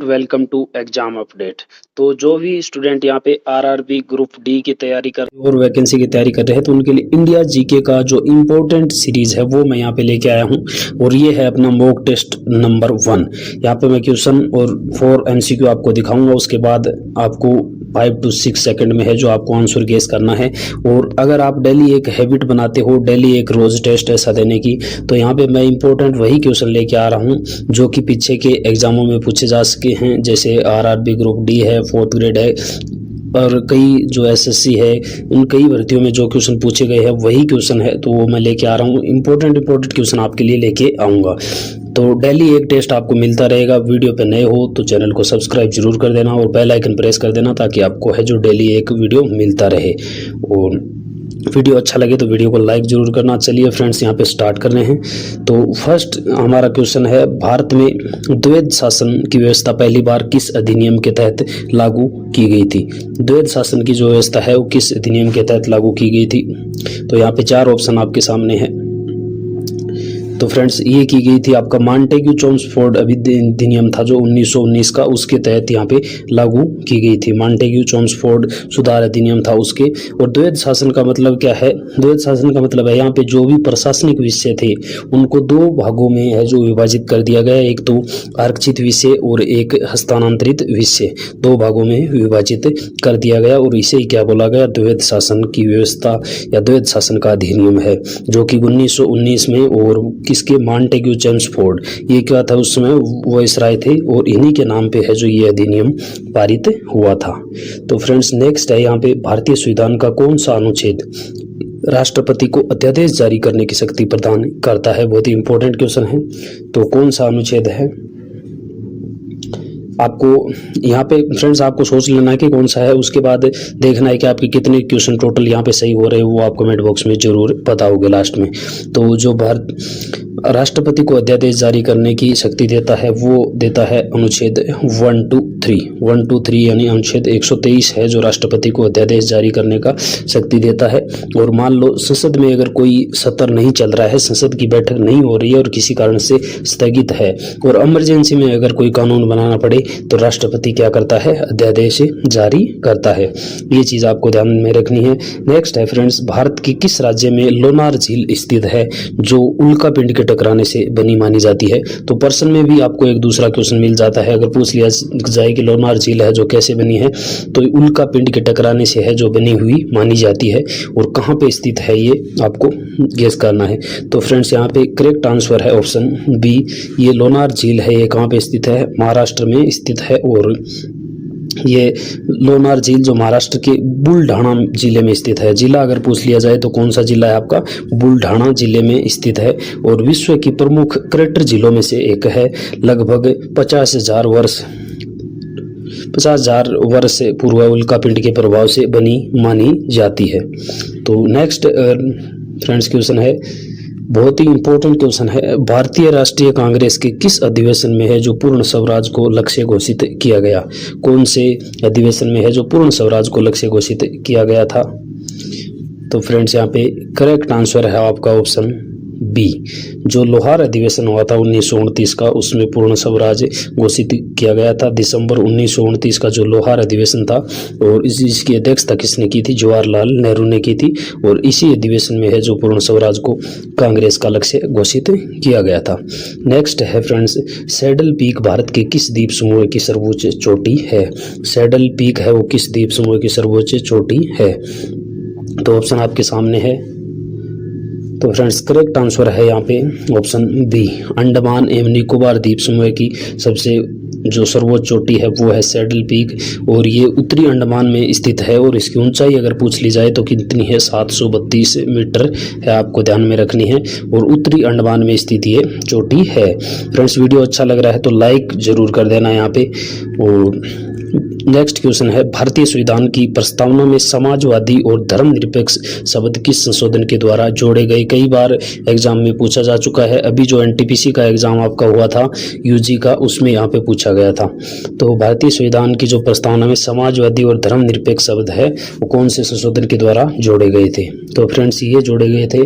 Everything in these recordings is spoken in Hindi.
Welcome to exam update. तो जो भी स्टूडेंट यहाँ पे आरआरबी ग्रुप डी की तैयारी कर और वैकेंसी की तैयारी कर रहे हैं तो उनके लिए इंडिया जीके का जो इम्पोर्टेंट सीरीज है वो मैं यहाँ पे लेके आया हूँ और ये है अपना मॉक टेस्ट नंबर 1। यहाँ पे मैं क्वेश्चन और 4 एमसीक्यू आपको दिखाऊंगा, उसके बाद आपको 5 to 6 सेकंड में है जो आपको आंसर गेस करना है। और अगर आप डेली एक हैबिट बनाते हो, डेली एक रोज टेस्ट ऐसा देने की, तो यहाँ पे मैं इंपॉर्टेंट वही क्वेश्चन लेके आ रहा हूँ जो कि पीछे के एग्जामों में पूछे जा सके हैं, जैसे आरआरबी ग्रुप डी है, 4th ग्रेड है और कई जो एसएससी है, उन कई भर्तियों में जो क्वेश्चन पूछे गए हैं वही क्वेश्चन है, तो वो मैं लेके आ रहा हूँ। इंपॉर्टेंट क्वेश्चन आपके लिए लेके आऊँगा। तो डेली एक टेस्ट आपको मिलता रहेगा। वीडियो पे नए हो तो चैनल को सब्सक्राइब जरूर कर देना और बेल आइकन प्रेस कर देना ताकि आपको है जो डेली एक वीडियो मिलता रहे। और वीडियो अच्छा लगे तो वीडियो को लाइक जरूर करना। चलिए फ्रेंड्स, यहाँ पे स्टार्ट कर रहे हैं। तो फर्स्ट हमारा क्वेश्चन है, भारत में द्वैध शासन की व्यवस्था पहली बार किस अधिनियम के तहत लागू की गई थी? द्वैध शासन की जो व्यवस्था है वो किस अधिनियम के तहत लागू की गई थी? तो यहाँ पे 4 ऑप्शन आपके सामने है। तो फ्रेंड्स, ये की गई थी आपका मॉन्टेग्यू चॉम्स्फोर्ड अधिनियम था जो 1919 का, उसके तहत यहाँ पे लागू की गई थी। मॉन्टेग्यू चॉम्स्फोर्ड सुधार अधिनियम था उसके। और द्वैध शासन का मतलब क्या है? द्वैध शासन का मतलब है यहाँ पे जो भी प्रशासनिक विषय थे उनको 2 भागों में है जो विभाजित कर दिया गया। एक तो आरक्षित विषय और एक हस्तांतरित विषय, 2 भागों में विभाजित कर दिया गया और इसे ही क्या बोला गया? द्वैध शासन की व्यवस्था या द्वैध शासन का अधिनियम है, जो कि 1919 में, और किसके? मॉन्टेग्यू चॉम्स्फोर्ड, ये क्या था उस समय वायसराय थे और इन्हीं के नाम पे है जो ये अधिनियम पारित हुआ था। तो फ्रेंड्स, नेक्स्ट है यहाँ पे, भारतीय संविधान का कौन सा अनुच्छेद राष्ट्रपति को अध्यादेश जारी करने की शक्ति प्रदान करता है? बहुत ही इंपॉर्टेंट क्वेश्चन है। तो कौन सा अनुच्छेद है? आपको यहाँ पे फ्रेंड्स आपको सोच लेना है कि कौन सा है, उसके बाद देखना है कि आपके कितने क्वेश्चन टोटल यहाँ पे सही हो रहे हैं, वो आप कमेंट बॉक्स में जरूर बताओगे लास्ट में। तो जो भारत राष्ट्रपति को अध्यादेश जारी करने की शक्ति देता है वो देता है अनुच्छेद 123 यानी अनुच्छेद 123 है जो राष्ट्रपति को अध्यादेश जारी करने का शक्ति देता है। और मान लो संसद में अगर कोई सत्र नहीं चल रहा है, संसद की बैठक नहीं हो रही है और किसी कारण से स्थगित है और इमरजेंसी में अगर कोई कानून बनाना पड़े तो राष्ट्रपति क्या करता है? अध्यादेश जारी करता है। ये चीज आपको ध्यान में रखनी है। नेक्स्ट है फ्रेंड्स, भारत की किस राज्य में लोनार झील स्थित है जो उल्का पिंड के टकराने से बनी मानी जाती है? तो पर्सन में भी आपको एक दूसरा क्वेश्चन मिल जाता है, अगर पूछ लिया जाए कि लोनार झील है जो कैसे बनी है, तो उल्का पिंड के टकराने से है जो बनी हुई मानी जाती है। और कहाँ पे स्थित है ये आपको गेस करना है। तो फ्रेंड्स, यहाँ पे करेक्ट आंसर है ऑप्शन बी, ये लोनार झील है। ये कहाँ पे स्थित है? महाराष्ट्र में स्थित है। और ये लोनार झील जो महाराष्ट्र के बुलढाना जिले में स्थित है। जिला अगर पूछ लिया जाए तो कौन सा जिला है आपका? बुलढाना जिले में स्थित है और विश्व की प्रमुख क्रेटर जिलों में से एक है। लगभग 50,000 वर्ष पूर्व उल्का पिंड के प्रभाव से बनी मानी जाती है। तो नेक्स्ट फ्रेंड्स क्वेश्चन है, बहुत ही इंपॉर्टेंट क्वेश्चन है, भारतीय राष्ट्रीय कांग्रेस के किस अधिवेशन में है जो पूर्ण स्वराज को लक्ष्य घोषित किया गया? कौन से अधिवेशन में है जो पूर्ण स्वराज को लक्ष्य घोषित किया गया था? तो फ्रेंड्स, यहाँ पे करेक्ट आंसर है आपका ऑप्शन बी, जो लोहार अधिवेशन हुआ था 1929 का, उसमें पूर्ण स्वराज घोषित किया गया था। दिसंबर 1929 का जो लोहार अधिवेशन था, और इसकी अध्यक्षता किसने की थी? जवाहरलाल नेहरू ने की थी। और इसी अधिवेशन में है जो पूर्ण स्वराज को कांग्रेस का लक्ष्य घोषित किया गया था। नेक्स्ट है फ्रेंड्स, सैडल पीक भारत के किस द्वीप समूह की सर्वोच्च चोटी है? सैडल पीक है वो किस द्वीप समूह की सर्वोच्च चोटी है? तो ऑप्शन आपके सामने है। तो फ्रेंड्स, करेक्ट आंसर है यहाँ पे ऑप्शन बी, अंडमान एवं निकोबार द्वीप समूह की सबसे जो सर्वोच्च चोटी है वो है सैडल पीक। और ये उत्तरी अंडमान में स्थित है और इसकी ऊंचाई अगर पूछ ली जाए तो कितनी है? 732 मीटर है, आपको ध्यान में रखनी है। और उत्तरी अंडमान में स्थित ये चोटी है। फ्रेंड्स, वीडियो अच्छा लग रहा है तो लाइक जरूर कर देना यहाँ पे। और नेक्स्ट क्वेश्चन है, भारतीय संविधान की प्रस्तावना में समाजवादी और धर्मनिरपेक्ष शब्द किस संशोधन के द्वारा जोड़े गए? कई बार एग्जाम में पूछा जा चुका है। अभी जो एनटीपीसी का एग्जाम आपका हुआ था यूजी का, उसमें यहाँ पे पूछा गया था। तो भारतीय संविधान की जो प्रस्तावना में समाजवादी और धर्मनिरपेक्ष शब्द है वो कौन से संशोधन के द्वारा जोड़े गए थे? तो फ्रेंड्स, ये जोड़े गए थे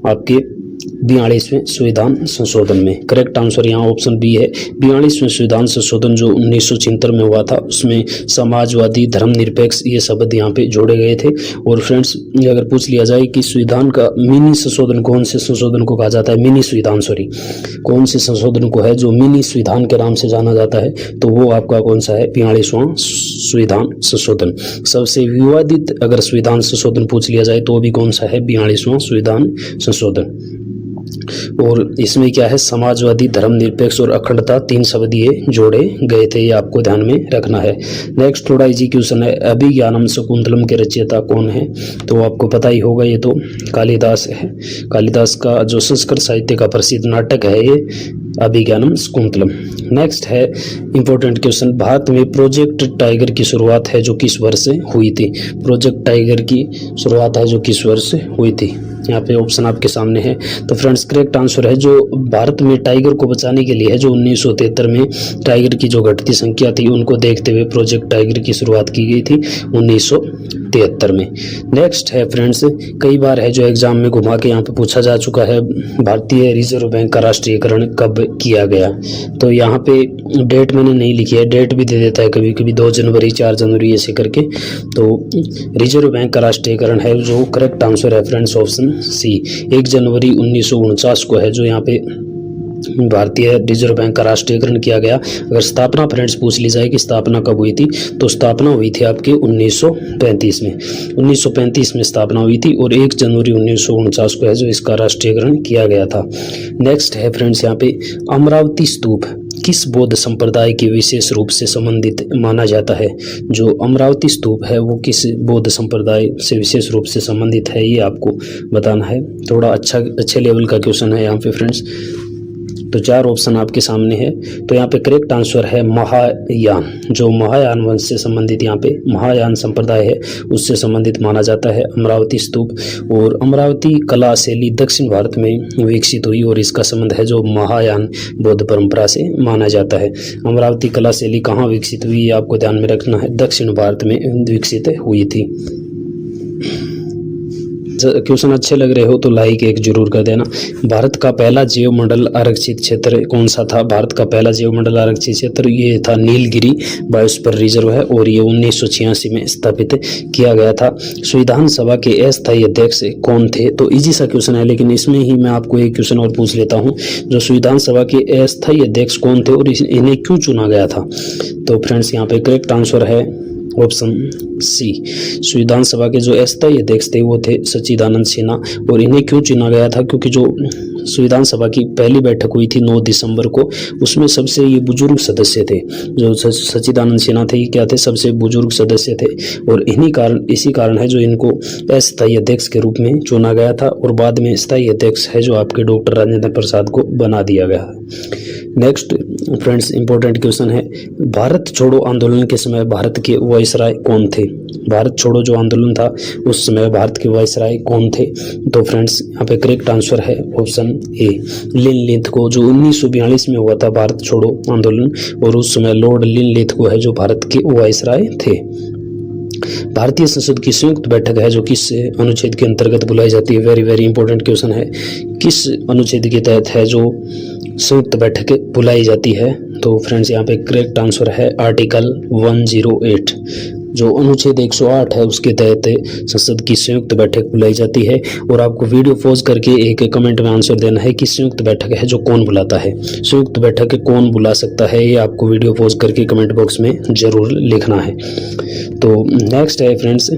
आपके 42वें संविधान संशोधन में। करेक्ट आंसर यहाँ ऑप्शन बी है। 42वें संविधान संशोधन जो 1976 में हुआ था उसमें समाजवादी, धर्मनिरपेक्ष ये शब्द यहाँ पे जोड़े गए थे। और फ्रेंड्स अगर पूछ लिया जाए कि संविधान का मिनी संशोधन कौन से संशोधन को कहा जाता है, मिनी संविधान सॉरी, कौन से संशोधन को है जो मिनी संविधान के नाम से जाना जाता है, तो वो आपका कौन सा है, 42वां संविधान संशोधन। सबसे विवादित अगर संविधान संशोधन पूछ लिया जाए तो भी कौन सा है, 42वां संविधान संशोधन। और इसमें क्या है, समाजवादी, धर्मनिरपेक्ष और अखंडता 3 शब्द ये जोड़े गए थे, ये आपको ध्यान में रखना है। नेक्स्ट थोड़ा इजी क्वेश्चन है, अभिज्ञानम शकुंतलम के रचयिता कौन है, तो आपको पता ही होगा, ये तो कालिदास है। कालिदास का जो संस्कृत साहित्य का प्रसिद्ध नाटक है ये अभिज्ञानम शकुंतलम। नेक्स्ट है इंपॉर्टेंट क्वेश्चन, भारत में प्रोजेक्ट टाइगर की शुरुआत है जो किस वर्ष से हुई थी। प्रोजेक्ट टाइगर की शुरुआत है जो किस वर्ष से हुई थी, यहाँ पे ऑप्शन आपके सामने है। तो फ्रेंड्स करेक्ट आंसर है जो भारत में टाइगर को बचाने के लिए है, जो 1973 में टाइगर की जो घटती संख्या थी उनको देखते हुए प्रोजेक्ट टाइगर की शुरुआत की गई थी 1973 में। नेक्स्ट है फ्रेंड्स, कई बार है जो एग्जाम में घुमा के यहाँ पे पूछा जा चुका है, भारतीय रिजर्व बैंक का राष्ट्रीयकरण कब किया गया। तो यहाँ पे डेट मैंने नहीं लिखी है, डेट भी दे देता है कभी कभी, 2 जनवरी 4 जनवरी ऐसे करके। तो रिजर्व बैंक का राष्ट्रीयकरण है जो करेक्ट आंसर है फ्रेंड्स ऑप्शन सी, 1 जनवरी 1949 को है जो यहाँ पे भारतीय रिजर्व बैंक का राष्ट्रीयकरण किया गया। अगर स्थापना फ्रेंड्स पूछ ली जाए कि स्थापना कब हुई थी, तो स्थापना हुई थी आपके 1935 में, 1935 में स्थापना हुई थी और 1 जनवरी 1949 को है जो इसका राष्ट्रीयकरण किया गया था। नेक्स्ट है फ्रेंड्स यहाँ पे, अमरावती स्तूप किस बौद्ध संप्रदाय के विशेष रूप से संबंधित माना जाता है। जो अमरावती स्तूप है वो किस बौद्ध संप्रदाय से विशेष रूप से संबंधित है, ये आपको बताना है। थोड़ा अच्छे लेवल का क्वेश्चन है यहाँ पे फ्रेंड्स। तो 4 ऑप्शन आपके सामने है। तो यहाँ पे करेक्ट आंसर है महायान, जो महायान वंश से संबंधित यहाँ पे महायान संप्रदाय है उससे संबंधित माना जाता है अमरावती स्तूप। और अमरावती कला शैली दक्षिण भारत में विकसित हुई और इसका संबंध है जो महायान बौद्ध परंपरा से माना जाता है। अमरावती कला शैली कहाँ विकसित हुई ये आपको ध्यान में रखना है, दक्षिण भारत में विकसित हुई थी। क्वेश्चन अच्छे लग रहे हो तो लाइक एक जरूर कर देना। भारत का पहला जैव मंडल आरक्षित क्षेत्र कौन सा था। भारत का पहला जैव मंडल आरक्षित क्षेत्र ये था नीलगिरी बायोस्फीयर रिजर्व है और ये 1986 में स्थापित किया गया था। संविधान सभा के अस्थायी अध्यक्ष कौन थे, तो इजी सा क्वेश्चन है लेकिन इसमें ही मैं आपको एक क्वेश्चन और पूछ लेता हूँ, जो संविधान सभा के अस्थायी अध्यक्ष कौन थे और इन्हें क्यों चुना गया था। तो फ्रेंड्स यहाँ पे करेक्ट आंसर है ऑप्शन सी, संविधान सभा के जो अस्थायी अध्यक्ष थे वो थे सच्चिदानंद सिन्हा। और इन्हें क्यों चुना गया था, क्योंकि जो संविधान सभा की पहली बैठक हुई थी 9 दिसंबर को, उसमें सबसे ये बुजुर्ग सदस्य थे। जो सच्चिदानंद सिन्हा थे ये क्या थे, सबसे बुजुर्ग सदस्य थे और इसी कारण है जो इनको अस्थायी अध्यक्ष के रूप में चुना गया था और बाद में स्थायी अध्यक्ष है जो आपके डॉक्टर राजेंद्र प्रसाद को बना दिया गया। नेक्स्ट फ्रेंड्स इंपॉर्टेंट क्वेश्चन है, भारत छोड़ो आंदोलन के समय भारत के वायसराय कौन थे। भारत छोड़ो जो आंदोलन था उस समय भारत के वायसराय कौन थे। तो फ्रेंड्स यहाँ पे करेक्ट आंसर है ऑप्शन ए, लिनलिथगो, जो 1942 में हुआ था भारत छोड़ो आंदोलन और उस समय लॉर्ड लिनलिथगो है जो भारत के वायसराय थे। भारतीय संसद की संयुक्त बैठक है जो किस अनुच्छेद के अंतर्गत बुलाई जाती है। वेरी वेरी इंपॉर्टेंट क्वेश्चन है, किस अनुच्छेद के तहत है जो संयुक्त बैठक बुलाई जाती है। तो फ्रेंड्स यहाँ पे करेक्ट आंसर है आर्टिकल 108, जो अनुच्छेद 108 है उसके तहत संसद की संयुक्त बैठक बुलाई जाती है। और आपको वीडियो पॉज करके एक कमेंट में आंसर देना है कि संयुक्त बैठक है जो कौन बुलाता है, संयुक्त बैठक कौन बुला सकता है, ये आपको वीडियो पॉज करके कमेंट बॉक्स में जरूर लिखना है। तो नेक्स्ट है फ्रेंड्स,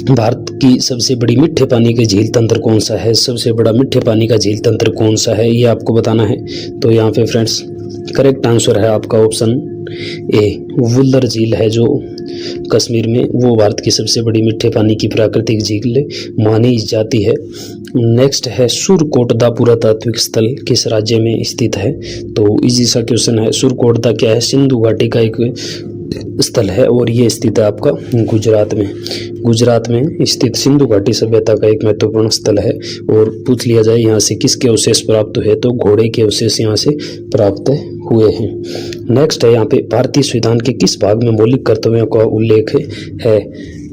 भारत की सबसे बड़ी मीठे पानी का झील तंत्र कौन सा है। सबसे बड़ा मीठे पानी का झील तंत्र कौन सा है ये आपको बताना है। तो यहाँ पे फ्रेंड्स करेक्ट आंसर है आपका ऑप्शन ए, वुल्लर झील है जो कश्मीर में, वो भारत की सबसे बड़ी मीठे पानी की प्राकृतिक झील मानी जाती है। नेक्स्ट है, सुरकोटदा पुरातात्विक स्थल किस राज्य में स्थित है। तो इजी सा क्वेश्चन है, सुरकोटदा क्या है, सिंधु घाटी का एक स्थल है और ये स्थित है आपका गुजरात में। गुजरात में स्थित सिंधु घाटी सभ्यता का एक महत्वपूर्ण स्थल है। और पूछ लिया जाए यहाँ से किसके अवशेष प्राप्त हुए, तो घोड़े के अवशेष यहाँ से प्राप्त हुए हैं। नेक्स्ट है यहाँ पे, भारतीय संविधान के किस भाग में मौलिक कर्तव्यों का उल्लेख है।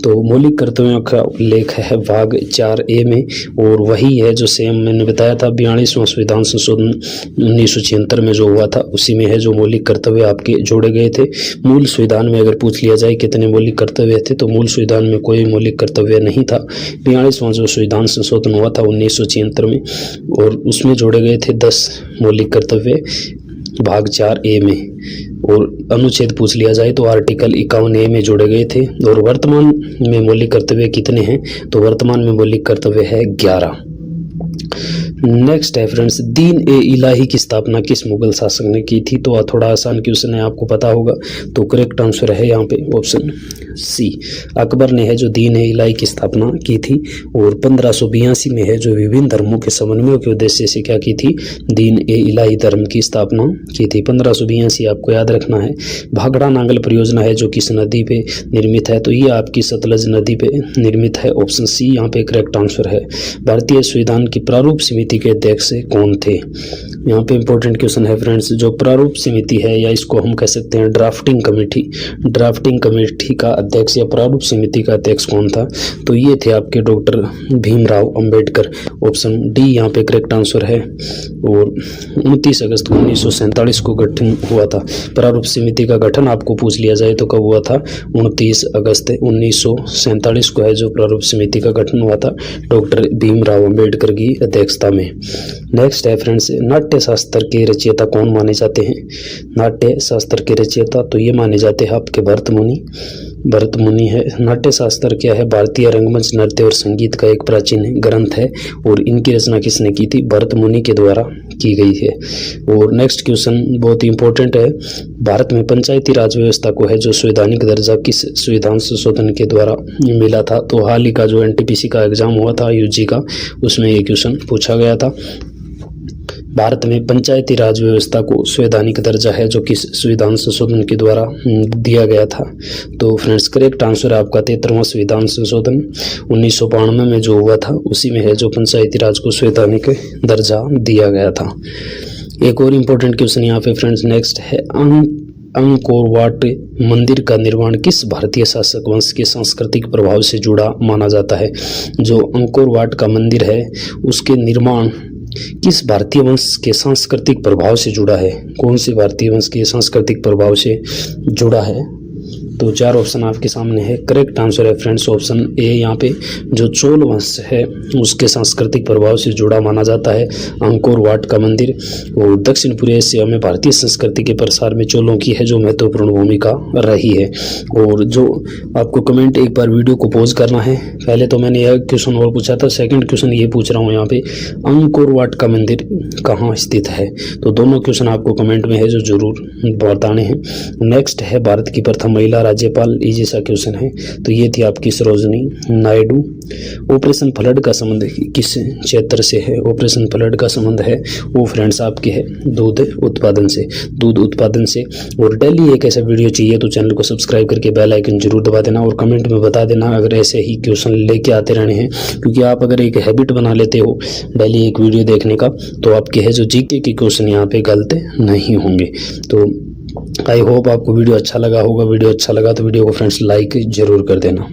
तो मौलिक कर्तव्यों का उल्लेख है भाग 4A में, और वही है जो सेम मैंने बताया था 42वां संविधान संशोधन 1976 में जो हुआ था, उसी में है जो मौलिक कर्तव्य आपके जोड़े गए थे। मूल संविधान में अगर पूछ लिया जाए कितने मौलिक कर्तव्य थे, तो मूल संविधान में कोई मौलिक कर्तव्य नहीं था। 42वां जो संविधान संशोधन हुआ था 1976 में, और उसमें जोड़े गए थे 10 मौलिक कर्तव्य भाग 4A में, और अनुच्छेद पूछ लिया जाए तो आर्टिकल 51A में जोड़े गए थे। और वर्तमान में मौलिक कर्तव्य कितने हैं, तो वर्तमान में मौलिक कर्तव्य है 11। नेक्स्ट है फ्रेंड्स, दीन-ए-इलाही की स्थापना किस मुगल शासक ने की थी, तो थोड़ा आसान क्वेश्चन है, आपको पता होगा। तो करेक्ट आंसर है यहाँ पे ऑप्शन सी, अकबर ने है जो दीन-ए-इलाही की स्थापना की थी, और 1582 में है जो विभिन्न धर्मों के समन्वय के उद्देश्य से क्या की थी, दीन-ए-इलाही धर्म की स्थापना की थी। 1582 आपको याद रखना है। भाखड़ा नांगल परियोजना है जो किस नदी पे निर्मित है, तो ये आपकी सतलज नदी पे निर्मित है, ऑप्शन सी यहाँ पे करेक्ट आंसर है। भारतीय संविधान की प्रारूप समिति के अध्यक्ष कौन थे, यहाँ पे इंपॉर्टेंट क्वेश्चन है फ्रेंड्स। जो प्रारूप समिति है, या इसको हम कह सकते हैं ड्राफ्टिंग कमेटी, ड्राफ्टिंग कमेटी का अध्यक्ष या प्रारूप समिति का अध्यक्ष कौन था, तो ये थे आपके doctor Bhimrao Ambedkar, option D यहाँ पे करेक्ट आंसर है। और 29 अगस्त 1947 को गठन हुआ था। प्रारूप समिति का गठन आपको पूछ लिया जाए तो कब हुआ था, 29 अगस्त 1947 को है जो प्रारूप समिति का गठन हुआ था, डॉक्टर भीमराव अंबेडकर की अध्यक्षता में। नेक्स्ट है फ्रेंड्स, नाट्य शास्त्र के रचयिता कौन माने जाते हैं, नाट्य शास्त्र के रचयिता तो ये माने जाते हैं आपके भरत मुनि। भरत मुनि है। नाट्य शास्त्र क्या है, भारतीय रंगमंच नृत्य और संगीत का एक प्राचीन ग्रंथ है, और इनकी रचना किसने की थी, भरत मुनि के द्वारा की गई है। और नेक्स्ट क्वेश्चन बहुत ही इंपॉर्टेंट है, भारत में पंचायती राज व्यवस्था को है जो संवैधानिक दर्जा किस संविधान संशोधन के द्वारा मिला था, तो हाल ही का जो NTPC का एग्जाम हुआ था UG का, उसमें ये क्वेश्चन पूछा गया था। भारत में पंचायती राज व्यवस्था को संवैधानिक दर्जा है जो किस संविधान संशोधन के द्वारा दिया गया था, तो फ्रेंड्स करेक्ट आंसर है आपका 73वां संविधान संशोधन 1992 में जो हुआ था, उसी में है जो पंचायती राज को संवैधानिक दर्जा दिया गया था। एक और इम्पोर्टेंट क्वेश्चन यहाँ पे फ्रेंड्स नेक्स्ट है, अंकोर वाट मंदिर का निर्माण किस भारतीय शासक वंश के सांस्कृतिक प्रभाव से जुड़ा माना जाता है। जो अंकोर वाट का मंदिर है उसके निर्माण किस भारतीय वंश के सांस्कृतिक प्रभाव से जुड़ा है, कौन से भारतीय वंश के सांस्कृतिक प्रभाव से जुड़ा है, तो 4 ऑप्शन आपके सामने है। करेक्ट आंसर है फ्रेंड्स ऑप्शन ए, यहाँ पे जो चोल वंश है उसके सांस्कृतिक प्रभाव से जुड़ा माना जाता है अंकोर वाट का मंदिर। और दक्षिण पूर्व एशिया में भारतीय संस्कृति के प्रसार में चोलों की है जो महत्वपूर्ण भूमिका रही है। और जो आपको कमेंट एक बार वीडियो को पॉज करना है, पहले तो मैंने यह क्वेश्चन और पूछा था, सेकेंड क्वेश्चन ये पूछ रहा हूँ यहाँ पे, अंकोर वाट का मंदिर कहाँ स्थित है, तो दोनों क्वेश्चन आपको कमेंट में है जो जरूर बताने हैं। नेक्स्ट है, भारत की प्रथम महिला राज्यपाल, इजी सा क्वेश्चन है, तो ये थी आपकी सरोजनी नायडू। ऑपरेशन फ्लड का संबंध किस क्षेत्र से है, ऑपरेशन फ्लड का संबंध है वो फ्रेंड्स आपके है दूध उत्पादन से, दूध उत्पादन से। और डेली एक ऐसा वीडियो चाहिए तो चैनल को सब्सक्राइब करके बेल आइकन जरूर दबा देना, और कमेंट में बता देना अगर ऐसे ही क्वेश्चन लेके आते रहने हैं, क्योंकि आप अगर एक हैबिट बना लेते हो डेली एक वीडियो देखने का, तो आपके है जो जीके के क्वेश्चन यहाँ पे गलत नहीं होंगे। तो आई होप आपको वीडियो अच्छा लगा होगा। वीडियो अच्छा लगा तो वीडियो को फ्रेंड्स लाइक जरूर कर देना।